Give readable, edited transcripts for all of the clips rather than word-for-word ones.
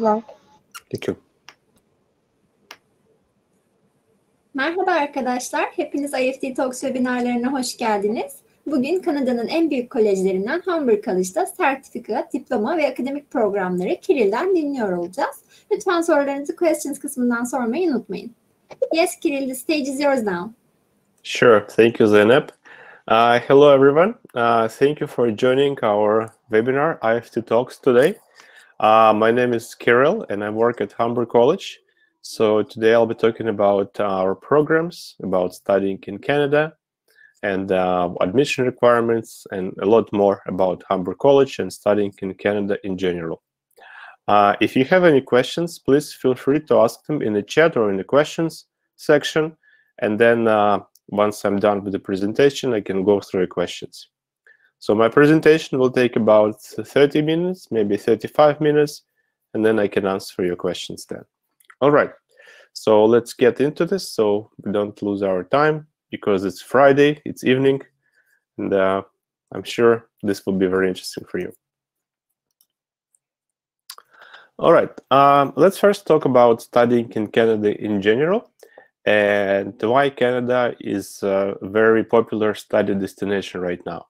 Var. Thank you. Merhaba arkadaşlar, hepiniz IEFT Talks webinarlarına hoş geldiniz. Bugün Kanada'nın en büyük kolejlerinden Humber College'da sertifika, diploma ve akademik programları Kirill'den dinliyor olacağız. Lütfen sorularınızı questions kısmından sormayı unutmayın. Yes, Kirill, the stage is yours now. Sure. Thank you, Zeynep. Hello, everyone. Thank you for joining our webinar, IEFT Talks, today. My name is Kirill, and I work at Humber College. So today I'll be talking about our programs, about studying in Canada, and admission requirements, and a lot more about Humber College and studying in Canada in general. If you have any questions, please feel free to ask them in the chat or in the questions section, and then once I'm done with the presentation, I can go through the questions. So my presentation will take about 30 minutes, maybe 35 minutes, and then I can answer your questions then. All right, so let's get into this so we don't lose our time, because it's Friday, it's evening, and I'm sure this will be very interesting for you. All right, let's first talk about studying in Canada in general, and why Canada is a very popular study destination right now.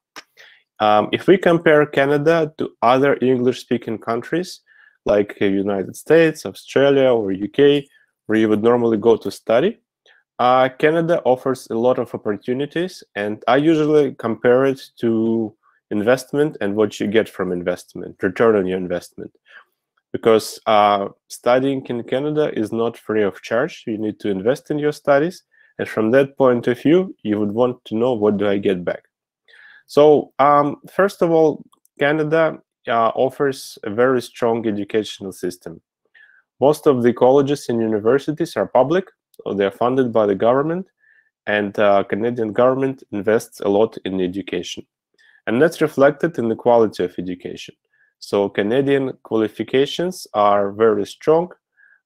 If we compare Canada to other English-speaking countries, like the United States, Australia, or UK, where you would normally go to study, Canada offers a lot of opportunities, and I usually compare it to investment and what you get from investment, return on your investment. Because studying in Canada is not free of charge. You need to invest in your studies. And from that point of view, you would want to know, what do I get back? So first of all, Canada offers a very strong educational system. Most of the colleges and universities are public, so they are funded by the government, and Canadian government invests a lot in education. And that's reflected in the quality of education. So Canadian qualifications are very strong,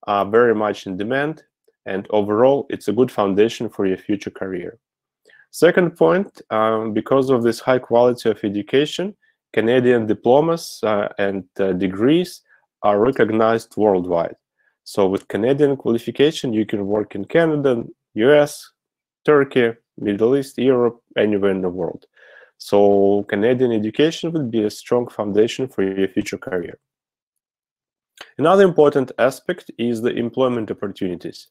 very much in demand, and overall, it's a good foundation for your future career. Second point, because of this high quality of education, Canadian diplomas and degrees are recognized worldwide. So with Canadian qualification, you can work in Canada, US, Turkey, Middle East, Europe, anywhere in the world. So Canadian education would be a strong foundation for your future career. Another important aspect is the employment opportunities.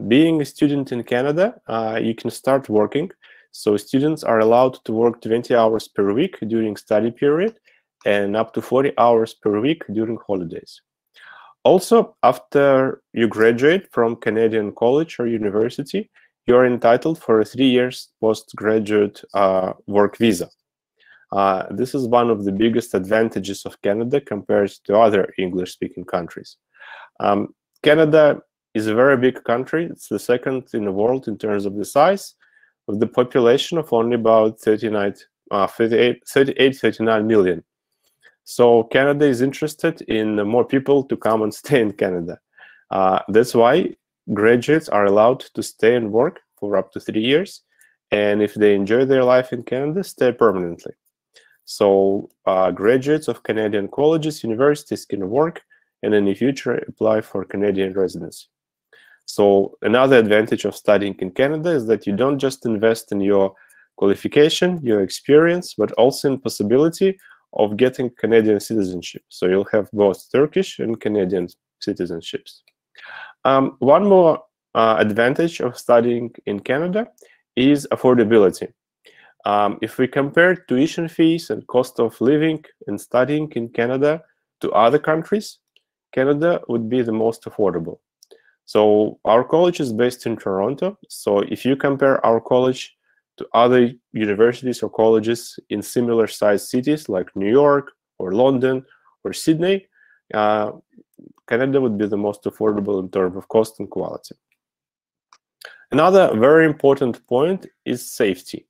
Being a student in Canada, you can start working. So students are allowed to work 20 hours per week during study period and up to 40 hours per week during holidays. Also, after you graduate from Canadian college or university, you're entitled for a 3 years postgraduate work visa. This is one of the biggest advantages of Canada compared to other English-speaking countries. Canada is a very big country. It's the second in the world in terms of the size, with the population of only about 39 million. So Canada is interested in more people to come and stay in Canada. That's why graduates are allowed to stay and work for up to 3 years, and if they enjoy their life in Canada, stay permanently. So graduates of Canadian colleges, universities can work and in the future apply for Canadian residency. So another advantage of studying in Canada is that you don't just invest in your qualification, your experience, but also in possibility of getting Canadian citizenship. So you'll have both Turkish and Canadian citizenships. One more advantage of studying in Canada is affordability. If we compare tuition fees and cost of living and studying in Canada to other countries, Canada would be the most affordable. So our college is based in Toronto. So if you compare our college to other universities or colleges in similar sized cities like New York or London or Sydney, Canada would be the most affordable in terms of cost and quality. Another very important point is safety.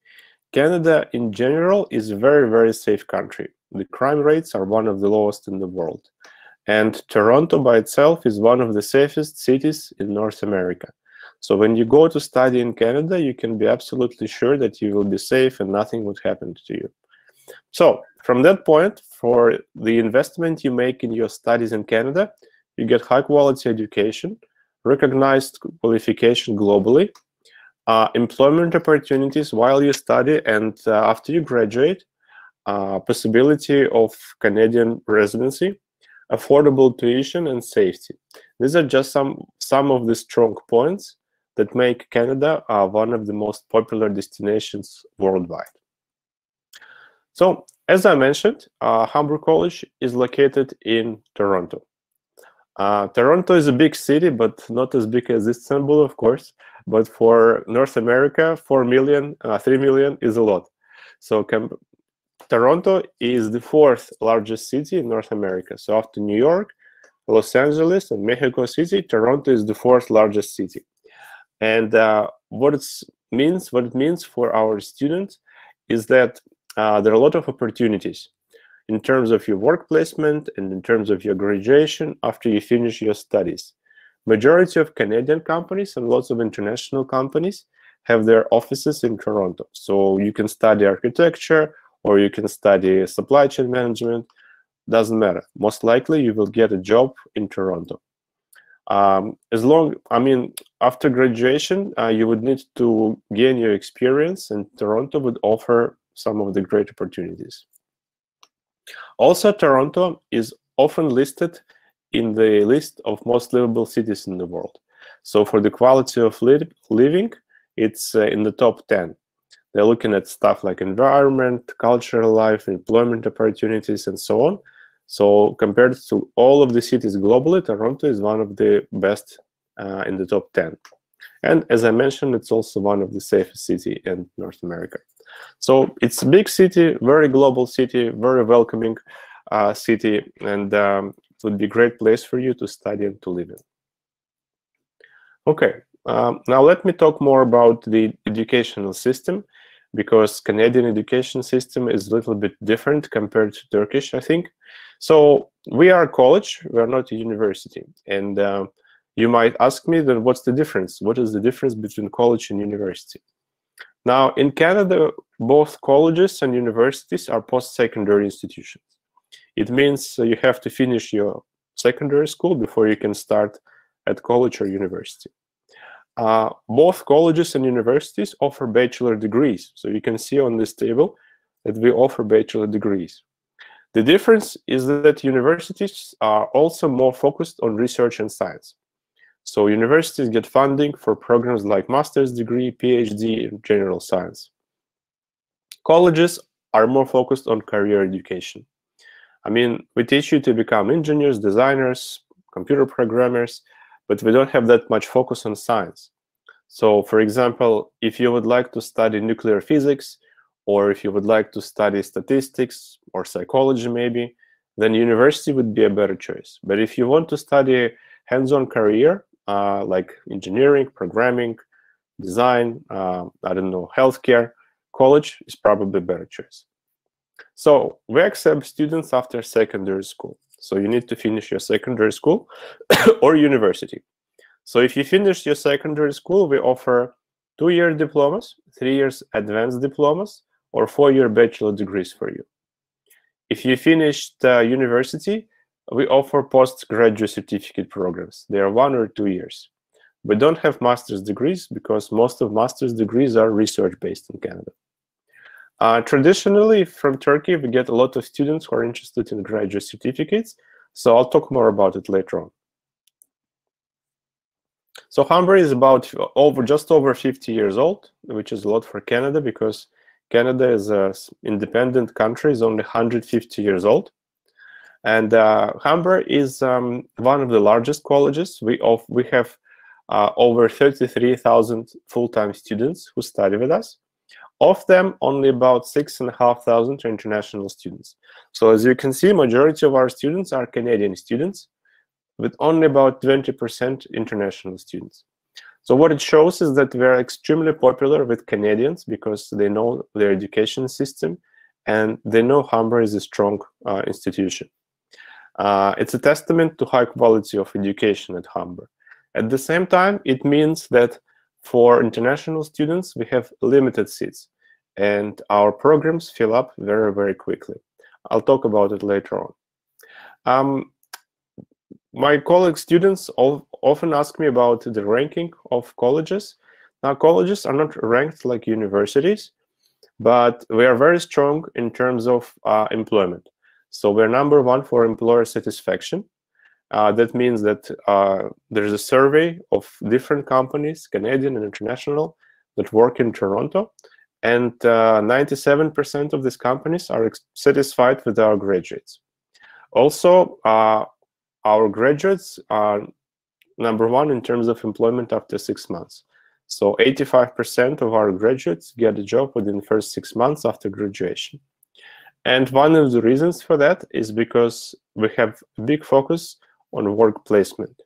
Canada in general is a very, very safe country. The crime rates are one of the lowest in the world. And Toronto by itself is one of the safest cities in North America. So when you go to study in Canada, you can be absolutely sure that you will be safe and nothing would happen to you. So from that point, for the investment you make in your studies in Canada, you get high quality education, recognized qualification globally, employment opportunities while you study, and after you graduate, possibility of Canadian residency, affordable tuition, and safety. These are just some of the strong points that make Canada one of the most popular destinations worldwide. So, as I mentioned, Humber College is located in Toronto. Toronto is a big city, but not as big as Istanbul, of course. But for North America, 3 million is a lot. So Toronto is the 4th largest city in North America. So after New York, Los Angeles, and Mexico City, Toronto is the 4th largest city. And what it means for our students is that there are a lot of opportunities in terms of your work placement and in terms of your graduation after you finish your studies. Majority of Canadian companies and lots of international companies have their offices in Toronto. So you can study architecture or you can study supply chain management, doesn't matter. Most likely you will get a job in Toronto. After graduation, you would need to gain your experience, and Toronto would offer some of the great opportunities. Also, Toronto is often listed in the list of most livable cities in the world. So for the quality of living, it's in the top 10. They're looking at stuff like environment, cultural life, employment opportunities, and so on. So compared to all of the cities globally, Toronto is one of the best in the top 10. And as I mentioned, it's also one of the safest cities in North America. So it's a big city, very global city, very welcoming city, and it would be a great place for you to study and to live in. Okay, now let me talk more about the educational system, because Canadian education system is a little bit different compared to Turkish, I think. So we are a college, we are not a university. And you might ask me, then what's the difference? What is the difference between college and university? Now, in Canada, both colleges and universities are post-secondary institutions. It means you have to finish your secondary school before you can start at college or university. Both colleges and universities offer bachelor degrees. So you can see on this table that we offer bachelor degrees. The difference is that universities are also more focused on research and science. So universities get funding for programs like master's degree, PhD, and general science. Colleges are more focused on career education. I mean, we teach you to become engineers, designers, computer programmers, but we don't have that much focus on science. So, for example, if you would like to study nuclear physics, or if you would like to study statistics or psychology maybe, then university would be a better choice. But if you want to study hands-on career, like engineering, programming, design, healthcare, college is probably a better choice. So we accept students after secondary school. So you need to finish your secondary school or university. So if you finish your secondary school, we offer 2-year diplomas, 3 years advanced diplomas, or 4-year bachelor degrees for you. If you finished university, we offer postgraduate certificate programs. They are 1 or 2 years. We don't have master's degrees because most of master's degrees are research-based in Canada. Traditionally, from Turkey, we get a lot of students who are interested in graduate certificates, so I'll talk more about it later on. So Humber is about just over 50 years old, which is a lot for Canada because Canada is an independent country, is only 150 years old. And Humber is one of the largest colleges. We have over 33,000 full-time students who study with us. Of them, only about 6,500 are international students. So as you can see, majority of our students are Canadian students, with only about 20% international students. So what it shows is that we're extremely popular with Canadians because they know their education system and they know Humber is a strong institution. It's a testament to high quality of education at Humber. At the same time, it means that for international students, we have limited seats. and our programs fill up very, very quickly. I'll talk about it later on. My colleague students often ask me about the ranking of colleges. Now, colleges are not ranked like universities, but we are very strong in terms of employment. So we're #1 for employer satisfaction. That means that there's a survey of different companies, Canadian and international, that work in Toronto, and 97% of these companies are satisfied with our graduates. Also, our graduates are #1 in terms of employment after 6 months. So 85% of our graduates get a job within the first 6 months after graduation. And one of the reasons for that is because we have a big focus on work placement.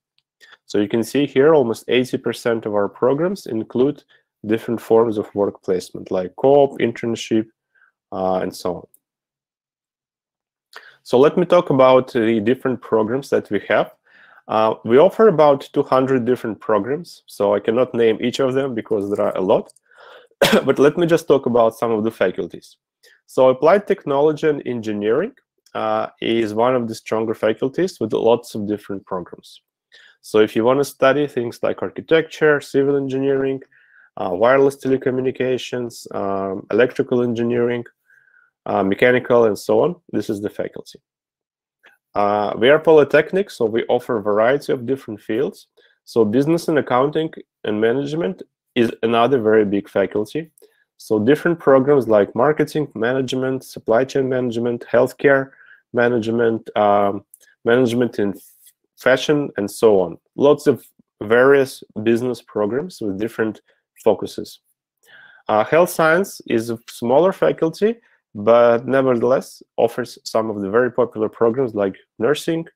So you can see here almost 80% of our programs include different forms of work placement, like co-op, internship, and so on. So let me talk about the different programs that we have. We offer about 200 different programs, so I cannot name each of them because there are a lot. But let me just talk about some of the faculties. So applied technology and engineering is one of the stronger faculties with lots of different programs. So if you want to study things like architecture, civil engineering, wireless telecommunications, electrical engineering, mechanical, and so on, this is the faculty. We are polytechnic, so we offer a variety of different fields. So business and accounting and management is another very big faculty. So different programs like marketing, management, supply chain management, healthcare management, management in fashion, and so on. Lots of various business programs with different focuses. Health science is a smaller faculty, but nevertheless offers some of the very popular programs like nursing,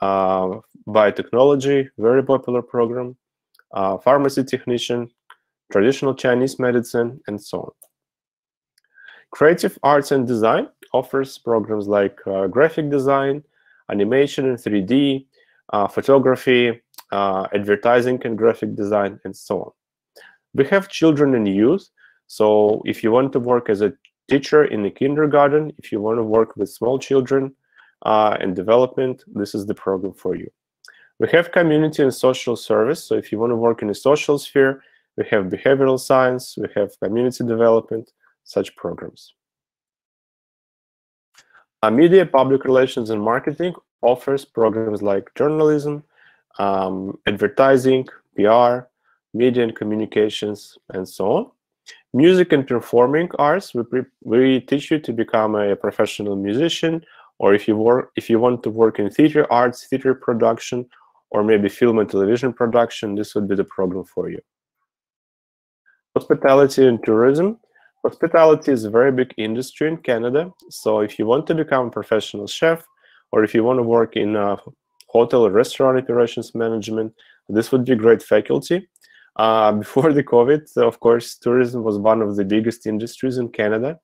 biotechnology, very popular program, pharmacy technician, traditional Chinese medicine, and so on. Creative arts and design offers programs like graphic design, animation in 3D, photography, advertising and graphic design, and so on. We have children and youth, so if you want to work as a teacher in the kindergarten, if you want to work with small children and development, this is the program for you. We have community and social service, so if you want to work in the social sphere, we have behavioral science, we have community development, such programs. Media, public relations, and marketing offers programs like journalism, advertising, PR, media and communications, and so on. Music and performing arts, we teach you to become a professional musician, or if you want to work in theater arts, theater production, or maybe film and television production, this would be the program for you. Hospitality and tourism. Hospitality is a very big industry in Canada, so if you want to become a professional chef, or if you want to work in hotel or restaurant operations management, this would be a great faculty. Before the COVID, of course, tourism was one of the biggest industries in Canada.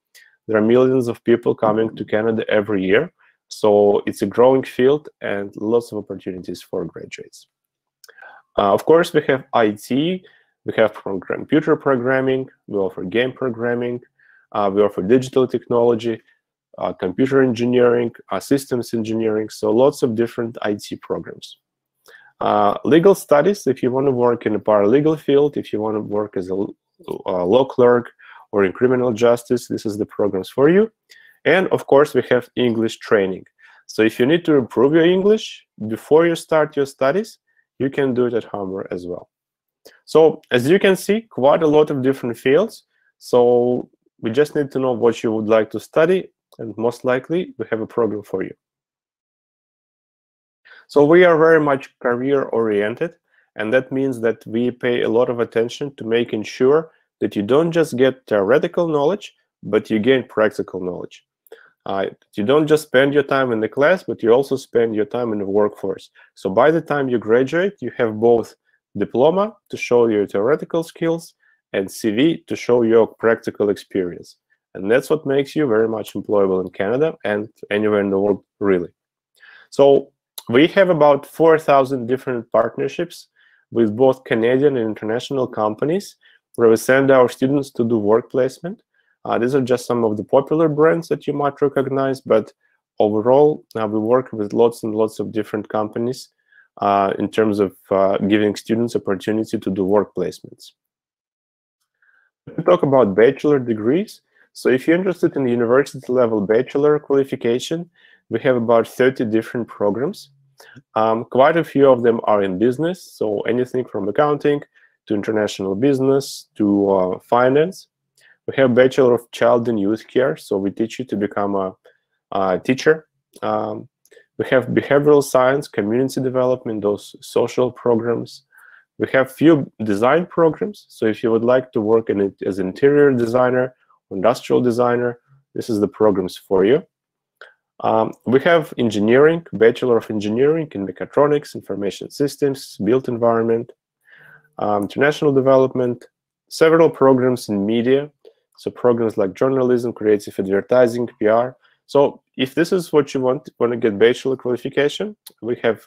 There are millions of people coming to Canada every year, so it's a growing field and lots of opportunities for graduates. Of course, we have IT, we have computer programming, we offer game programming, we offer digital technology, computer engineering, systems engineering, so lots of different IT programs. Legal studies, if you want to work in a paralegal field, if you want to work as a law clerk or in criminal justice, this is the programs for you. And of course, we have English training. So if you need to improve your English before you start your studies, you can do it at Humber as well. So as you can see, quite a lot of different fields. So we just need to know what you would like to study, and most likely we have a program for you. So we are very much career-oriented, and that means that we pay a lot of attention to making sure that you don't just get theoretical knowledge, but you gain practical knowledge. You don't just spend your time in the class, but you also spend your time in the workforce. So by the time you graduate, you have both diploma to show your theoretical skills and CV to show your practical experience. And that's what makes you very much employable in Canada and anywhere in the world, really. So we have about 4,000 different partnerships with both Canadian and international companies where we send our students to do work placement. These are just some of the popular brands that you might recognize, but overall, we work with lots and lots of different companies in terms of giving students opportunity to do work placements. Let me talk about bachelor degrees. So if you're interested in the university level bachelor qualification, we have about 30 different programs. Quite a few of them are in business, so anything from accounting to international business to finance. We have Bachelor of Child and Youth Care, so we teach you to become a teacher. We have behavioral science, community development, those social programs. We have few design programs, so if you would like to work in it as interior designer, industrial designer, this is the programs for you. We have engineering, Bachelor of Engineering in Mechatronics, Information Systems, Built Environment, International Development, several programs in media, so programs like journalism, creative advertising, PR. So if this is what you want to get bachelor qualification, we have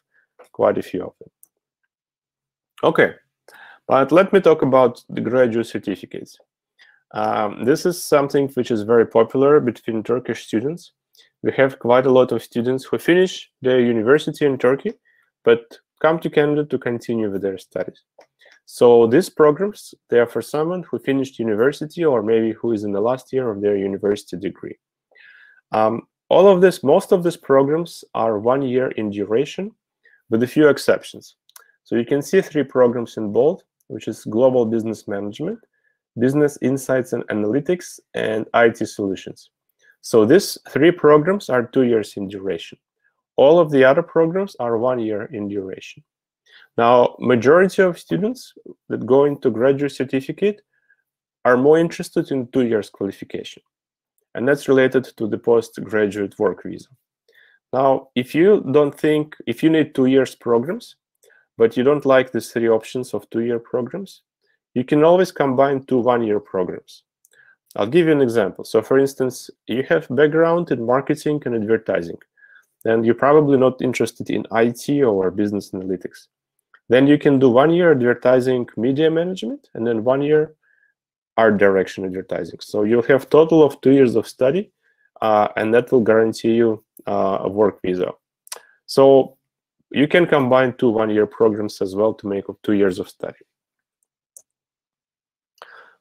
quite a few of them. Okay, but let me talk about the graduate certificates. This is something which is very popular between Turkish students. We have quite a lot of students who finish their university in Turkey, but come to Canada to continue with their studies. So these programs, they are for someone who finished university or maybe who is in the last year of their university degree. Most of these programs are 1 year in duration, with a few exceptions. So you can see 3 programs in bold, which is Global Business Management, Business Insights and Analytics, and IT Solutions. So these 3 programs are 2 years in duration. All of the other programs are 1 year in duration. Now, majority of students that go into graduate certificate are more interested in 2 years qualification. And that's related to the postgraduate work visa. Now, if you need 2 years programs, but you don't like these 3 options of 2-year programs, you can always combine 2 1-year programs. I'll give you an example. So for instance, you have background in marketing and advertising, and you're probably not interested in IT or business analytics. Then you can do 1 year advertising media management and then 1 year art direction advertising. So you'll have total of 2 years of study, and that will guarantee you a work visa. So you can combine 2 1-year programs as well to make 2 years of study.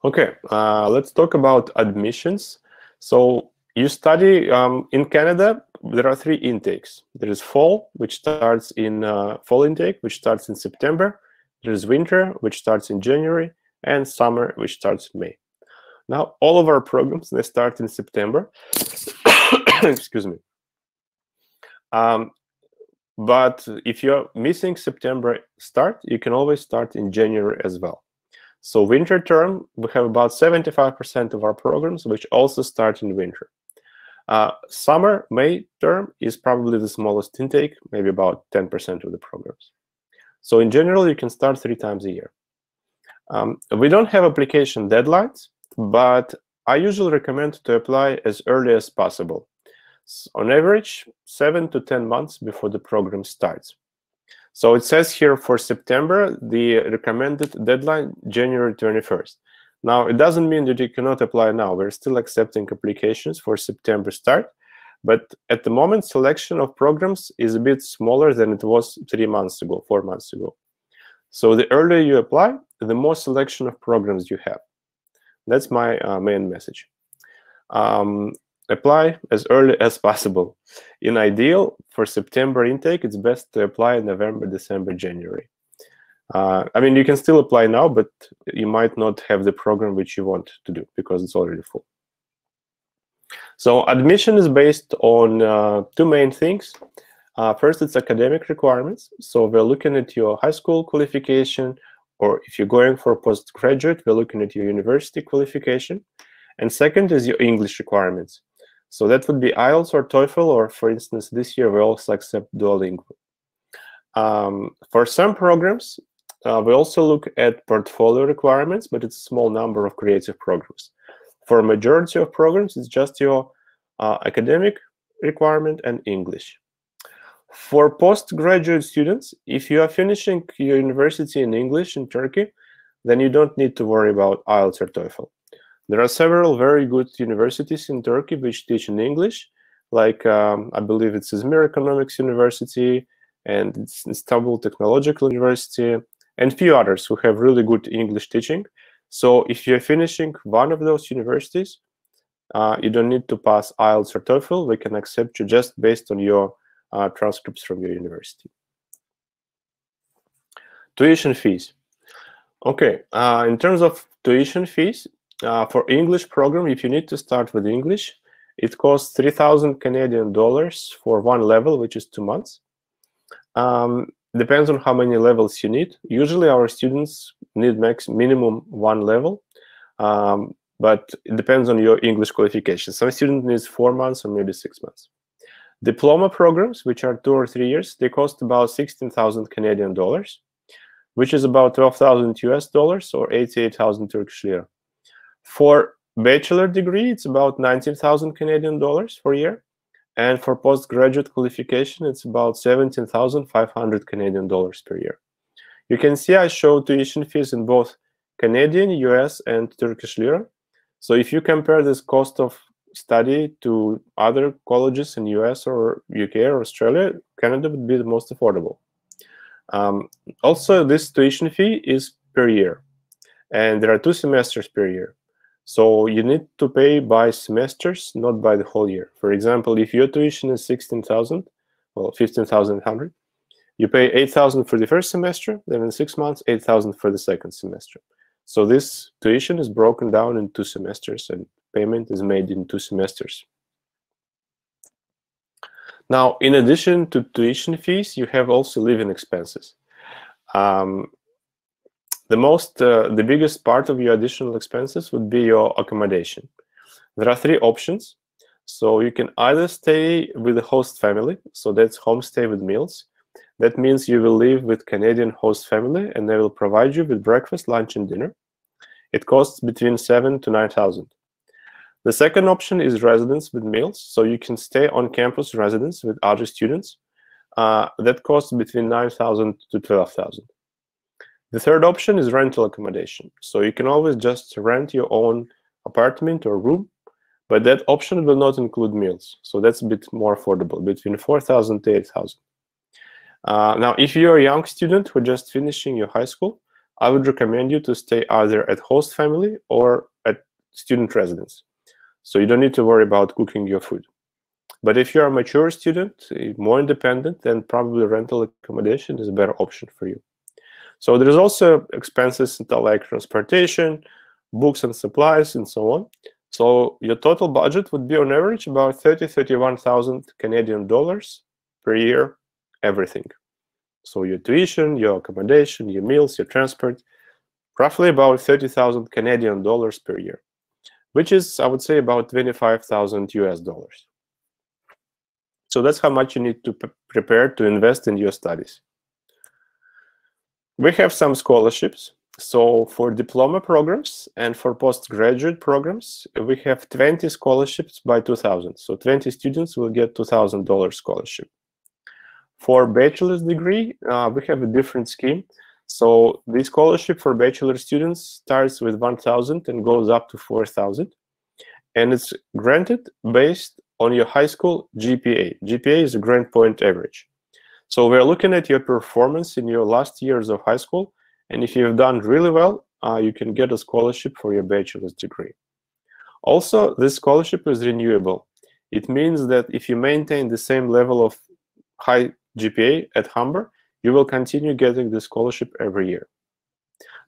Okay, let's talk about admissions. So you study in Canada. There are 3 intakes. There is fall, which starts in fall intake, which starts in September. There is winter, which starts in January, and summer, which starts in May. Now, all of our programs, they start in September. Excuse me. But if you're missing September start, you can always start in January as well. So winter term, we have about 75% of our programs which also start in winter. Summer, May term is probably the smallest intake, maybe about 10% of the programs. So in general, you can start 3 times a year. We don't have application deadlines, but I usually recommend to apply as early as possible. On average, 7 to 10 months before the program starts. So it says here for September, the recommended deadline, January 21st. Now, it doesn't mean that you cannot apply now. We're still accepting applications for September start. But at the moment, selection of programs is a bit smaller than it was 3 months ago, 4 months ago. So the earlier you apply, the more selection of programs you have. That's my main message. Apply as early as possible. In ideal, for September intake, it's best to apply in November, December, January. I mean, you can still apply now, but you might not have the program which you want to do because it's already full. So admission is based on 2 main things. First, it's academic requirements. So we're looking at your high school qualification, or if you're going for postgraduate, we're looking at your university qualification. And second is your English requirements. So that would be IELTS or TOEFL, or for instance, this year we also accept Duolingo. For some programs, we also look at portfolio requirements, but it's a small number of creative programs. For a majority of programs, it's just your academic requirement and English. For postgraduate students, if you are finishing your university in English in Turkey, then you don't need to worry about IELTS or TOEFL. There are several very good universities in Turkey which teach in English, like I believe it's Izmir Economics University and it's Istanbul Technological University, and a few others who have really good English teaching. So if you're finishing one of those universities, you don't need to pass IELTS or TOEFL. We can accept you just based on your transcripts from your university. Tuition fees. Okay, in terms of tuition fees, for English program, if you need to start with English, it costs 3,000 Canadian dollars for one level, which is 2 months. Depends on how many levels you need. Usually our students need minimum one level, but it depends on your English qualification. Some student needs 4 months or maybe 6 months. Diploma programs, which are 2 or 3 years, they cost about 16,000 Canadian dollars, which is about 12,000 US dollars or 88,000 Turkish lira. For bachelor degree, it's about 19,000 Canadian dollars per year. And for postgraduate qualification, it's about 17,500 Canadian dollars per year. You can see I show tuition fees in both Canadian, US, and Turkish lira. So if you compare this cost of study to other colleges in US or UK or Australia, Canada would be the most affordable. Also, this tuition fee is per year, and there are 2 semesters per year. So you need to pay by semesters, not by the whole year. For example, if your tuition is 16,000, well, 15,100, you pay 8,000 for the first semester, then in 6 months, 8,000 for the second semester. So this tuition is broken down in 2 semesters, and payment is made in 2 semesters. Now, in addition to tuition fees, you have also living expenses. The biggest part of your additional expenses would be your accommodation. There are 3 options. So you can either stay with the host family, so that's homestay with meals. That means you will live with Canadian host family and they will provide you with breakfast, lunch, and dinner. It costs between 7,000 to 9,000. The second option is residence with meals, so you can stay on campus residence with other students. That costs between 9,000 to 12,000. The third option is rental accommodation. So you can always just rent your own apartment or room, but that option will not include meals. So that's a bit more affordable, between 4,000 to 8,000. Now, if you're a young student who just finishing your high school, I would recommend you to stay either at host family or at student residence. So you don't need to worry about cooking your food. But if you're a mature student, more independent, then probably rental accommodation is a better option for you. So there's also expenses like transportation, books and supplies, and so on. So your total budget would be on average about 31,000 Canadian dollars per year, everything. So your tuition, your accommodation, your meals, your transport, roughly about 30,000 Canadian dollars per year, which is, I would say, about 25,000 US dollars. So that's how much you need to prepare to invest in your studies. We have some scholarships. So for diploma programs and for postgraduate programs, we have 20 scholarships by 2,000. So 20 students will get $2,000 scholarship. For bachelor's degree, we have a different scheme. So the scholarship for bachelor students starts with 1,000 and goes up to 4,000. And it's granted based on your high school GPA. GPA is a grade point average. So we're looking at your performance in your last years of high school. And if you've done really well, you can get a scholarship for your bachelor's degree. Also, this scholarship is renewable. It means that if you maintain the same level of high GPA at Humber, you will continue getting the scholarship every year.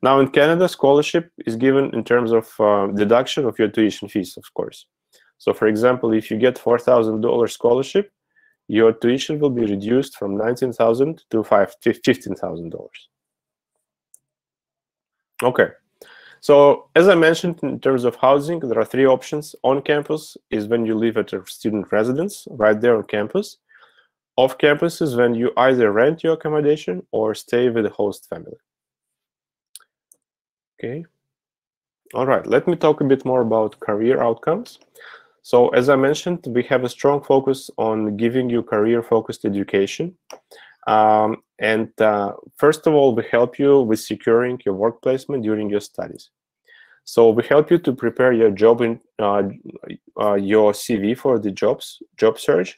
Now, in Canada, scholarship is given in terms of deduction of your tuition fees, of course. So, for example, if you get $4,000 scholarship, your tuition will be reduced from $19,000 to $15,000. Okay, so as I mentioned, in terms of housing, there are 3 options. On campus is when you live at a student residence, right there on campus. Off campus is when you either rent your accommodation or stay with the host family. Okay, all right, let me talk a bit more about career outcomes. So as I mentioned, we have a strong focus on giving you career-focused education. First of all, we help you with securing your work placement during your studies. So we help you to prepare your job in your CV for the job search,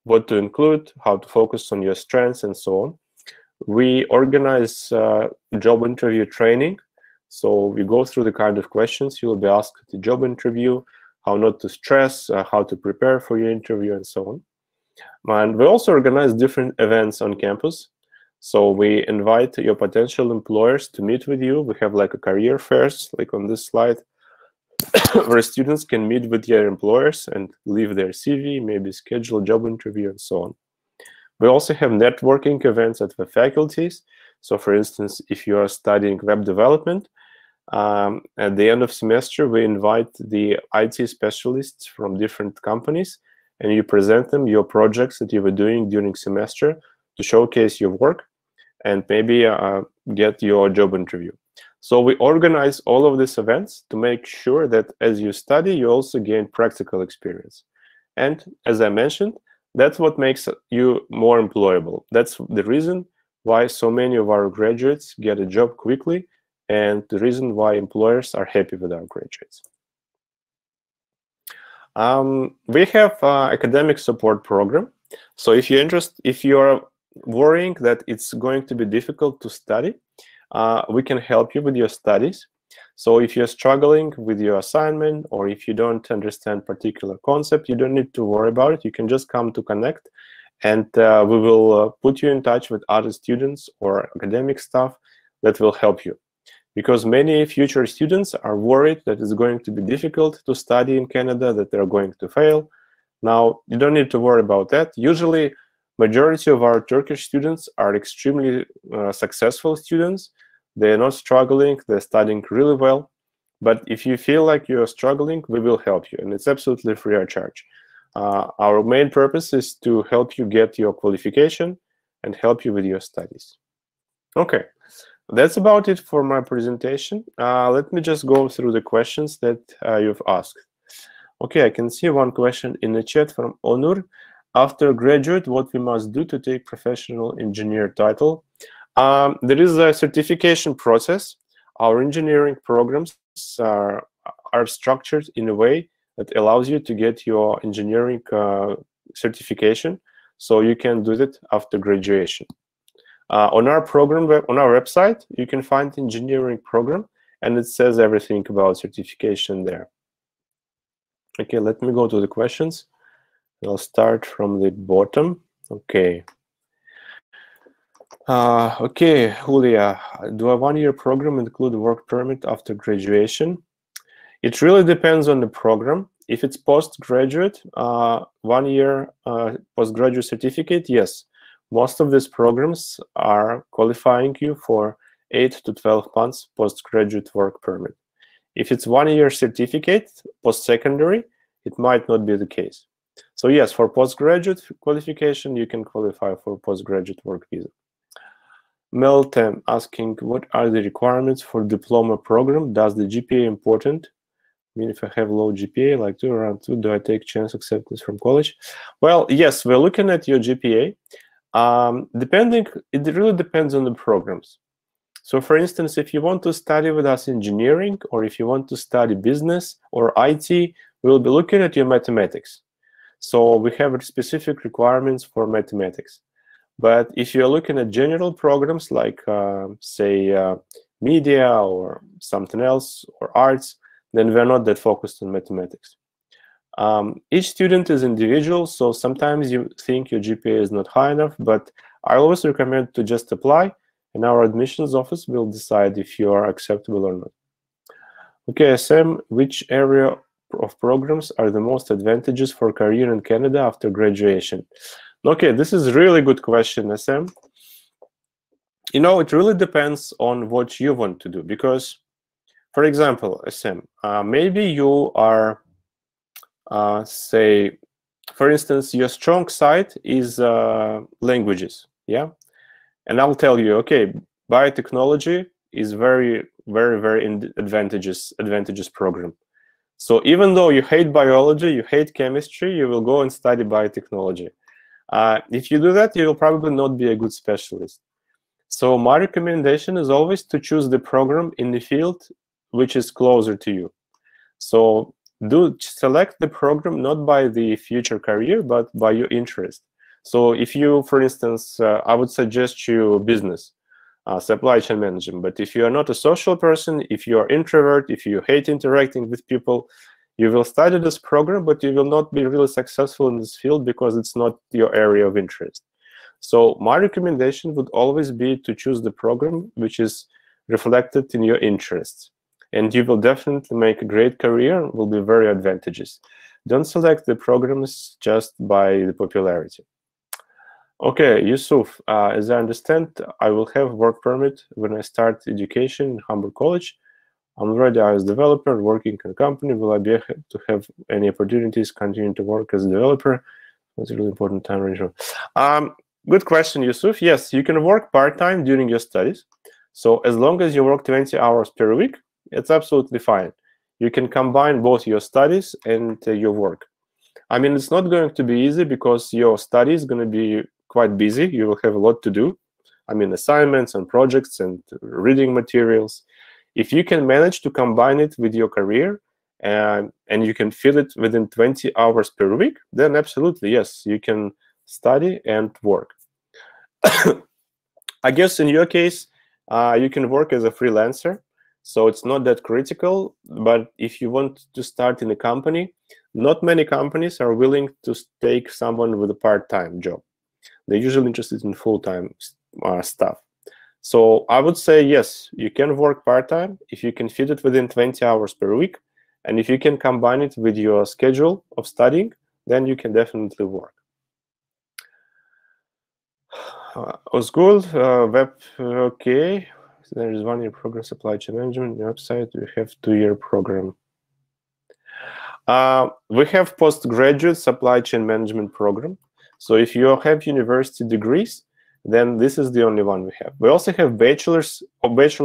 what to include, how to focus on your strengths, and so on. We organize job interview training. So we go through the kind of questions you will be asked at the job interview, how not to stress, how to prepare for your interview, and so on. And we also organize different events on campus. So we invite your potential employers to meet with you. We have like a career fairs, like on this slide, where students can meet with their employers and leave their CV, maybe schedule a job interview, and so on. We also have networking events at the faculties. So for instance, if you are studying web development, at the end of semester, we invite the IT specialists from different companies, and you present them your projects that you were doing during semester to showcase your work and maybe get your job interview. So we organize all of these events to make sure that as you study, you also gain practical experience. And as I mentioned, that's what makes you more employable. That's the reason why so many of our graduates get a job quickly, and the reason why employers are happy with our graduates. We have academic support program. So if you are worrying that it's going to be difficult to study, we can help you with your studies. So if you're struggling with your assignment, or if you don't understand particular concept, you don't need to worry about it. You can just come to Connect, and we will put you in touch with other students or academic staff that will help you. Because many future students are worried that it's going to be difficult to study in Canada, that they're going to fail. Now, you don't need to worry about that. Usually, majority of our Turkish students are extremely successful students. They're not struggling, they're studying really well. But if you feel like you're struggling, we will help you, and it's absolutely free of charge. Our main purpose is to help you get your qualification and help you with your studies. Okay, that's about it for my presentation. Let me just go through the questions that you've asked. Okay, I can see one question in the chat from Onur. After graduate, what we must do to take professional engineer title? There is a certification process. Our engineering programs are structured in a way that allows you to get your engineering certification, so you can do that after graduation. On our program, on our website, you can find the engineering program, and it says everything about certification there. Okay, let me go to the questions. I'll start from the bottom. Okay. Okay, Julia, do a one-year program include work permit after graduation? It really depends on the program. If it's postgraduate, 1 year postgraduate certificate, yes. Most of these programs are qualifying you for 8 to 12 months postgraduate work permit. If it's 1 year certificate, post-secondary, it might not be the case. So yes, for postgraduate qualification, you can qualify for postgraduate work visa. Meltem asking, what are the requirements for diploma program? Does the GPA important? I mean, if I have low GPA, like around 2, do I take chance acceptance from college? Well, yes, we're looking at your GPA. It really depends on the programs. So for instance, if you want to study with us engineering, or if you want to study business or IT, we'll be looking at your mathematics. So we have specific requirements for mathematics. But if you're looking at general programs like, say, media or something else, or arts, then we're not that focused on mathematics. Each student is individual, so sometimes you think your GPA is not high enough, but I always recommend to just apply, and our admissions office will decide if you are acceptable or not. Okay, Sam, which area of programs are the most advantageous for career in Canada after graduation? Okay, this is a really good question, Sam. You know, it really depends on what you want to do, because, for example, Sam, maybe you are, say, for instance, your strong side is languages, yeah? And I'll tell you, okay, biotechnology is very advantageous program. So even though you hate biology, you hate chemistry, you will go and study biotechnology. If you do that, you will probably not be a good specialist. So my recommendation is always to choose the program in the field which is closer to you. So do select the program not by the future career, but by your interest. So if you, for instance, I would suggest you business, supply chain management. But if you are not a social person, if you are introvert, if you hate interacting with people, you will study this program, but you will not be really successful in this field because it's not your area of interest. So my recommendation would always be to choose the program which is reflected in your interests. And you will definitely make a great career, will be very advantageous. Don't select the programs just by the popularity. Okay, Yusuf, as I understand, I will have work permit when I start education in Humber College. I'm already as a developer working in a company. Will I be able to have any opportunities continuing to work as a developer? That's a really important time ratio. Good question, Yusuf. Yes, you can work part-time during your studies. So as long as you work 20 hours per week, it's absolutely fine. You can combine both your studies and your work. I mean, it's not going to be easy because your study is going to be quite busy. You will have a lot to do. I mean, assignments and projects and reading materials. If you can manage to combine it with your career and you can fill it within 20 hours per week, then absolutely, yes, you can study and work. I guess in your case, you can work as a freelancer. So it's not that critical, but if you want to start in a company, not many companies are willing to take someone with a part-time job. They're usually interested in full-time stuff. So I would say, yes, you can work part-time if you can fit it within 20 hours per week. And if you can combine it with your schedule of studying, then you can definitely work. Osgul, web, okay. There is 1 year program, supply chain management, website. We have 2-year program. We have postgraduate supply chain management program. So if you have university degrees, then this is the only one we have. We also have Bachelor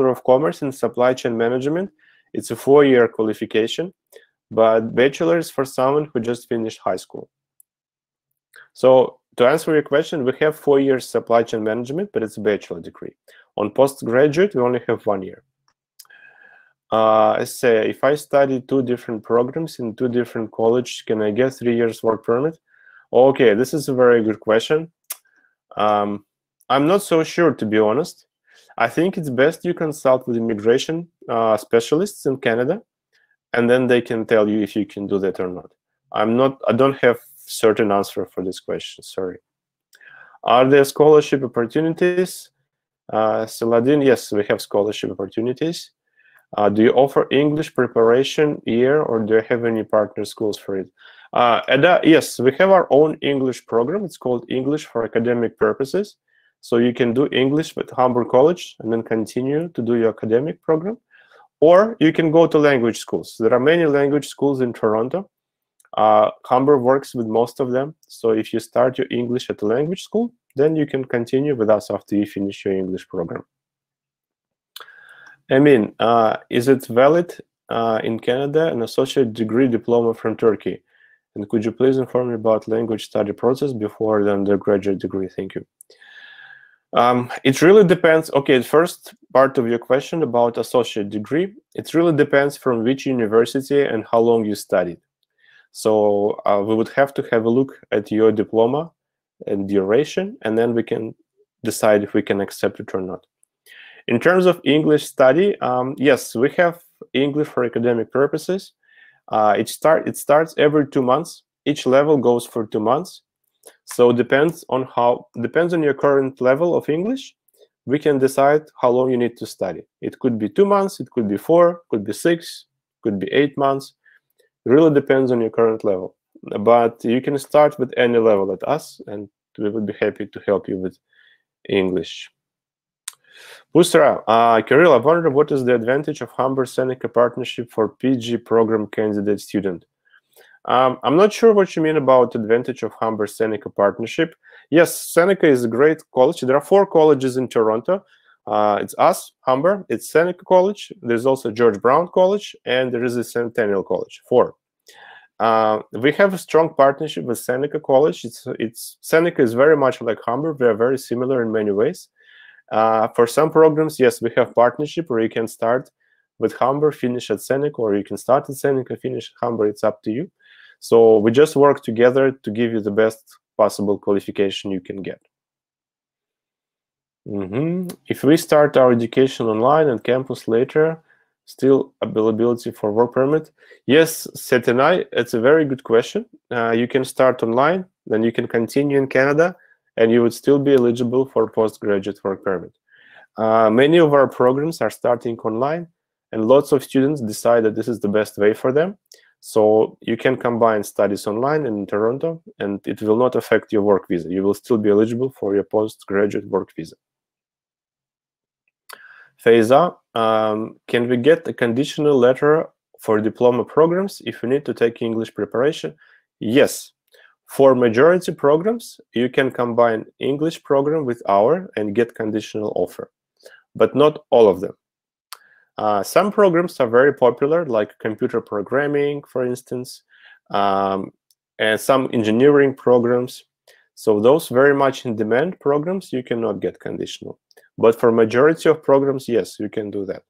of Commerce in Supply Chain Management. It's a 4-year qualification, but bachelor is for someone who just finished high school. So to answer your question, we have 4 years supply chain management, but it's a bachelor degree. On postgraduate, we only have 1 year. I say, if I study 2 different programs in 2 different colleges, can I get 3 years work permit? Okay, this is a very good question. I'm not so sure, to be honest. I think it's best you consult with immigration specialists in Canada, and then they can tell you if you can do that or not. I don't have certain answer for this question, sorry. Are there scholarship opportunities? Saladin, yes, we have scholarship opportunities. Do you offer English preparation year, or do you have any partner schools for it? Yes, we have our own English program. It's called English for Academic Purposes. So you can do English with Humber College and then continue to do your academic program. Or you can go to language schools. There are many language schools in Toronto. Humber works with most of them. So if you start your English at a language school, then you can continue with us after you finish your English program. I mean, is it valid in Canada, an associate degree diploma from Turkey? And could you please inform me about language study process before the undergraduate degree? Thank you. It really depends. Okay, the first part of your question about associate degree, it really depends from which university and how long you studied. So we would have to have a look at your diploma and duration, and then we can decide if we can accept it or not. In terms of English study, yes, we have English for academic purposes. It starts every 2 months. Each level goes for 2 months. So depends on your current level of English. We can decide how long you need to study. It could be 2 months, it could be 4, could be 6, could be 8 months. It really depends on your current level. But you can start with any level at us, and we would be happy to help you with English. Busra, Kirill, I wonder what is the advantage of Humber Seneca partnership for PG program candidate student? I'm not sure what you mean about advantage of Humber Seneca partnership. Yes, Seneca is a great college. There are 4 colleges in Toronto. It's us, Humber, it's Seneca College, there's also George Brown College, and there is a Centennial College, 4. We have a strong partnership with Seneca College. Seneca is very much like Humber. We are very similar in many ways. For some programs, yes, we have partnership where you can start with Humber, finish at Seneca, or you can start at Seneca, finish at Humber. It's up to you. So we just work together to give you the best possible qualification you can get. If we start our education online and campus later, still availability for work permit? Yes, Setenai, it's a very good question. You can start online, then you can continue in Canada, and you would still be eligible for postgraduate work permit. Many of our programs are starting online, and lots of students decide that this is the best way for them. So you can combine studies online in Toronto, and it will not affect your work visa. You will still be eligible for your postgraduate work visa. Faiza, can we get a conditional letter for diploma programs if you need to take English preparation? Yes. For majority programs, you can combine English program with our and get conditional offer, but not all of them. Some programs are very popular, like computer programming, for instance, and some engineering programs. So those very much in demand programs, you cannot get conditional. But for majority of programs, yes, you can do that.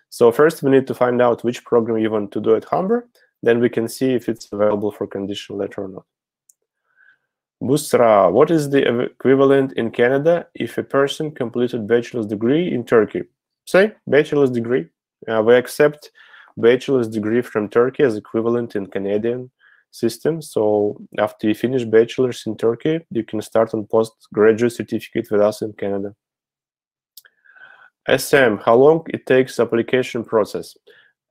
So first, we need to find out which program you want to do at Humber. Then we can see if it's available for conditional letter or not. Busra, what is the equivalent in Canada if a person completed bachelor's degree in Turkey? Say, bachelor's degree. We accept bachelor's degree from Turkey as equivalent in Canadian system. So after you finish bachelor's in Turkey, you can start on postgraduate certificate with us in Canada. SM, how long it takes application process?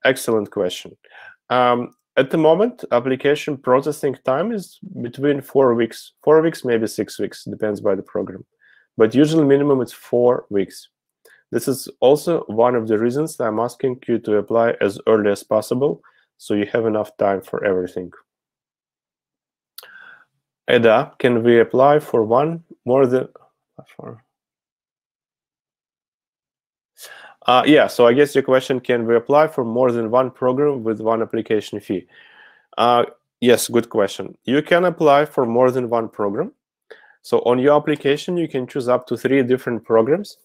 Excellent question. At the moment, application processing time is between 4 weeks. 4 weeks, maybe 6 weeks, depends by the program. But usually minimum it's 4 weeks. This is also one of the reasons I'm asking you to apply as early as possible, so you have enough time for everything. Eda, can we apply for one more than... yeah, so I guess your question, can we apply for more than one program with one application fee? Yes, good question. You can apply for more than one program. So on your application, you can choose up to 3 different programs,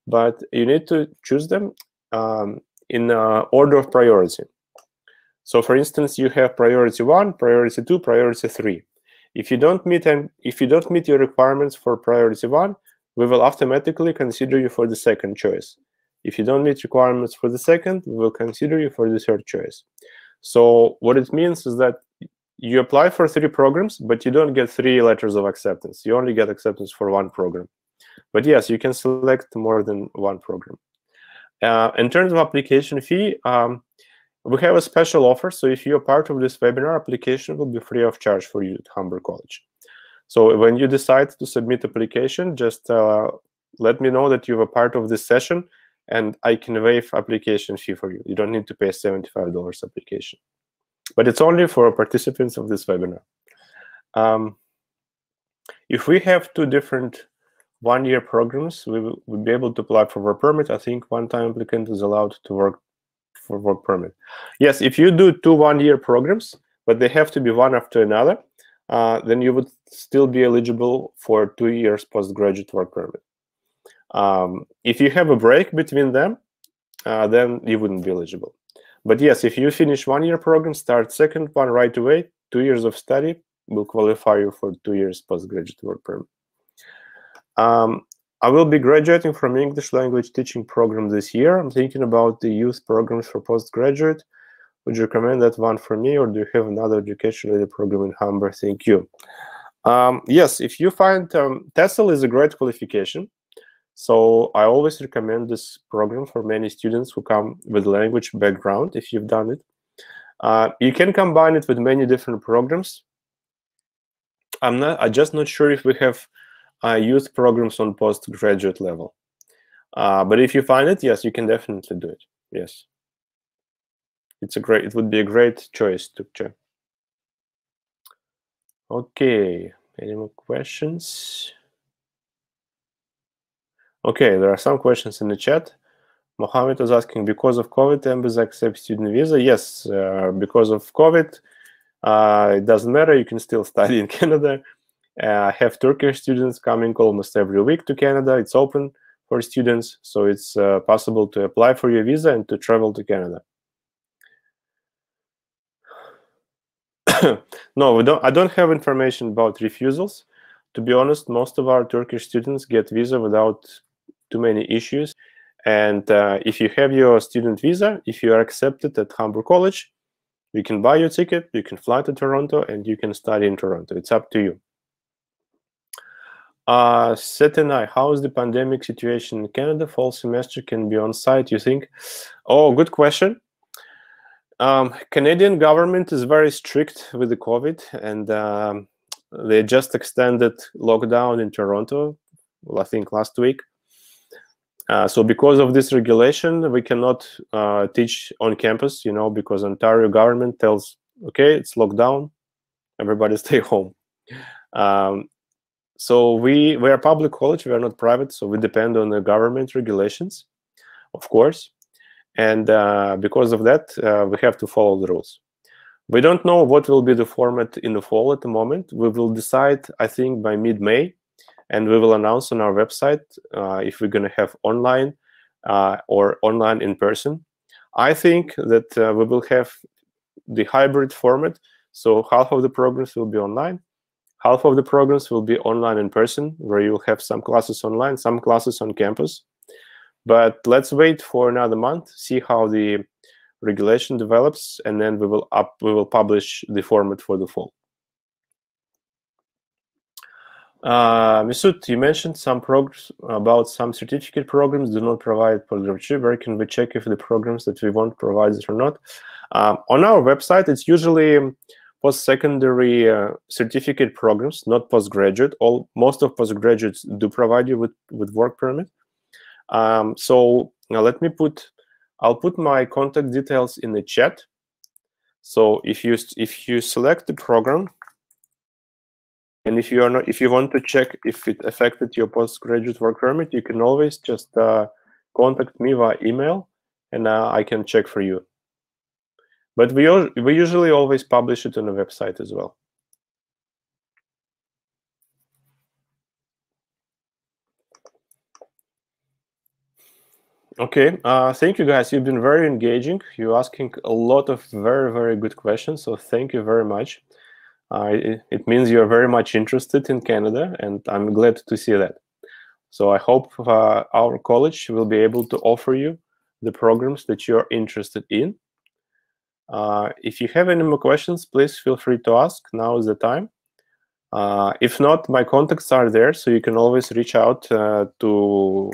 but you need to choose them in order of priority. So for instance, you have priority 1, priority 2, priority 3. If you don't meet your requirements for priority 1, we will automatically consider you for the second choice. If you don't meet requirements for the second, we will consider you for the third choice. So what it means is that you apply for 3 programs, but you don't get 3 letters of acceptance. You only get acceptance for 1 program. But yes, you can select more than 1 program. In terms of application fee, we have a special offer. So if you're part of this webinar, application will be free of charge for you at Humber College. So when you decide to submit application, just let me know that you're a part of this session, and I can waive application fee for you. You don't need to pay $75 application. But it's only for participants of this webinar. If we have 2 different one-year programs, we will be able to apply for work permit. I think one-time applicant is allowed to work for work permit. Yes, if you do 2 one-year programs, but they have to be one after another, then you would still be eligible for 2 years postgraduate work permit. If you have a break between them, then you wouldn't be eligible. But yes, if you finish 1-year program, start second one right away, 2 years of study will qualify you for 2 years postgraduate work permit. I will be graduating from English language teaching program this year. I'm thinking about the youth programs for postgraduate. Would you recommend that one for me, or do you have another education-related program in Humber? Thank you. Yes, if you find TESOL is a great qualification. So I always recommend this program for many students who come with language background, if you've done it. You can combine it with many different programs. I'm just not sure if we have youth programs on postgraduate level. But if you find it, yes, you can definitely do it. Yes. It would be a great choice to check. Okay, any more questions? Okay, there are some questions in the chat. Mohammed is asking, because of COVID, embassy accept student visa? Yes, because of COVID, it doesn't matter. You can still study in Canada. I have Turkish students coming almost every week to Canada. It's open for students, so it's possible to apply for your visa and to travel to Canada. No, I don't have information about refusals. To be honest, most of our Turkish students get visa without too many issues. And if you have your student visa, if you are accepted at Humber College, you can buy your ticket, you can fly to Toronto, and you can study in Toronto. It's up to you. Setenay, how is the pandemic situation in Canada? Fall semester can be on site, you think? Oh, good question. Canadian government is very strict with the COVID, and they just extended lockdown in Toronto, well, I think last week. So because of this regulation, we cannot teach on campus, because Ontario government tells, okay, it's locked down, everybody stay home. So we are a public college, we are not private, so we depend on the government regulations, of course. And because of that, we have to follow the rules. We don't know what will be the format in the fall at the moment. We will decide, I think, by mid-May, and we will announce on our website if we're going to have online or online in person. I think that we will have the hybrid format, so half of the programs will be online, half of the programs will be online in person, where you'll have some classes online, some classes on campus. But let's wait for another month, see how the regulation develops, and then we will publish the format for the fall. Mesut, you mentioned some programs about some certificate programs do not provide programship. Where can we check if the programs that we want provide it or not? On our website, it's usually post-secondary certificate programs, not postgraduate. Most of postgraduates do provide you with work permit. So now I'll put my contact details in the chat. So if you select the program, and if you want to check if it affected your postgraduate work permit, you can always just contact me via email, and I can check for you. But we usually always publish it on the website as well. Okay, thank you guys. You've been very engaging. You're asking a lot of very, very good questions, so thank you very much. It means you're very much interested in Canada, and I'm glad to see that. So I hope our college will be able to offer you the programs that you're interested in. If you have any more questions, please feel free to ask. Now is the time. If not, my contacts are there, so you can always reach out to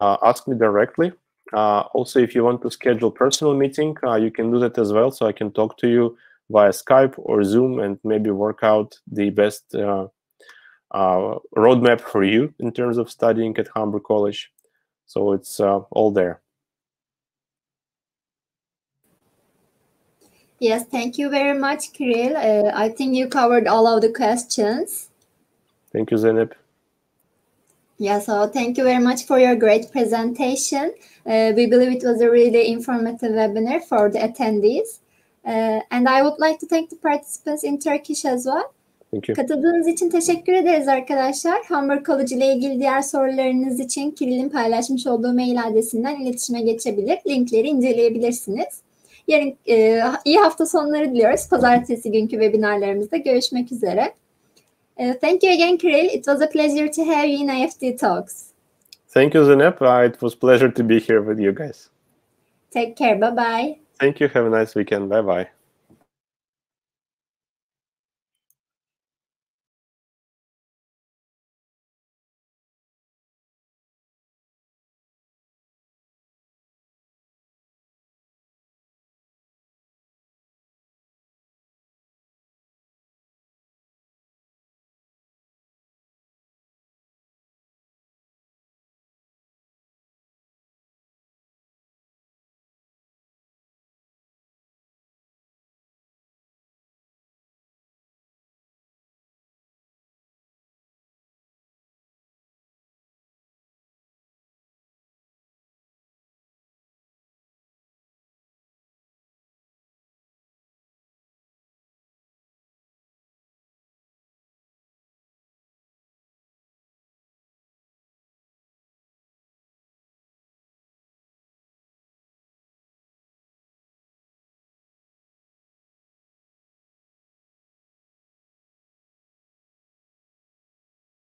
ask me directly. Also, if you want to schedule personal meeting, you can do that as well, so I can talk to you via Skype or Zoom and maybe work out the best roadmap for you in terms of studying at Humber College. So it's all there. Yes, thank you very much, Kirill. I think you covered all of the questions. Thank you, Zeynep. Yeah, so thank you very much for your great presentation. We believe it was a really informative webinar for the attendees. And I would like to thank the participants in Turkish as well. Thank you. Katıldığınız için teşekkür ederiz arkadaşlar. Humber College ile ilgili diğer sorularınız için Kirill'in paylaşmış olduğu mail adresinden iletişime geçebilir. Linkleri inceleyebilirsiniz. Yarın iyi hafta sonları diliyoruz. Pazartesi günkü webinarlarımızda görüşmek üzere. Thank you again, Kirill. It was a pleasure to have you in IEFT Talks. Thank you, Zeynep. It was a pleasure to be here with you guys. Take care. Bye-bye. Thank you. Have a nice weekend. Bye-bye.